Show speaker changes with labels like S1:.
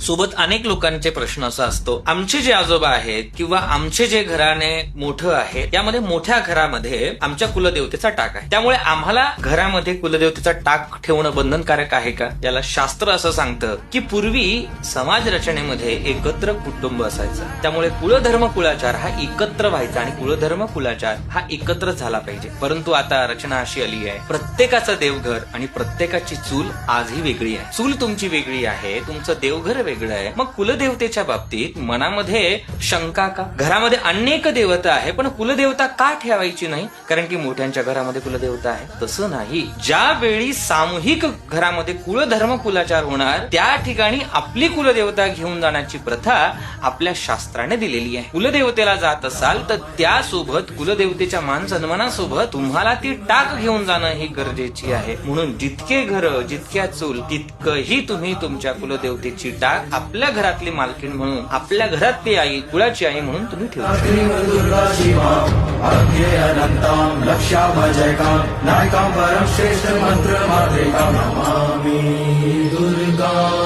S1: सोबत अनेक लोकांचे प्रश्न असा असतो, आमचे जे आजोबा आहेत किंवा आमचे जे घराने मोठं आहे यामध्ये मोठ्या घरामध्ये आमच्या कुलदेवतेचा टाक आहे, त्यामुळे आम्हाला घरामध्ये कुलदेवतेचा टाक ठेवणं बंधनकारक आहे का? याला शास्त्र असं सांगतं की पूर्वी समाज रचनेमध्ये एकत्र कुटुंब असायचं, त्यामुळे कुलधर्म कुलाचार हा एकत्र व्हायचा आणि कुलधर्म कुलाचार हा एकत्र झाला पाहिजे. परंतु आता रचना अशी आली आहे, प्रत्येकाचं देवघर आणि प्रत्येकाची चूल आजही वेगळी आहे. चूल तुमची वेगळी आहे, तुमचं देवघर वेगळं आहे. मग कुलदेवतेच्या बाबतीत मनामध्ये शंका का? घरामध्ये अनेक देवता आहे पण कुलदेवता का ठेवायची नाही? कारण की मोठ्यांच्या घरामध्ये कुलदेवता आहे. तसं नाही. ज्या वेळी सामूहिक घरामध्ये कुलधर्म कुलाचार होणार त्या ठिकाणी आपली कुलदेवता घेऊन जाण्याची प्रथा आपल्या शास्त्राने दिलेली आहे. कुलदेवतेला जात असाल तर त्यासोबत कुलदेवतेच्या मान सन्मानासोबत तुम्हाला ती टाक घेऊन जाणं ही गरजेची आहे. म्हणून जितके घर जितक्या चूल तितकंही तुम्ही तुमच्या कुलदेवतेची टाक आपल्या घरातली मालकीण म्हणून, आपल्या घरातली आई, कुळाची आई म्हणून तुम्ही ठेवा.
S2: नायकां परम श्रेष्ठ मंत्र मात्रिका नमामि दुर्गा.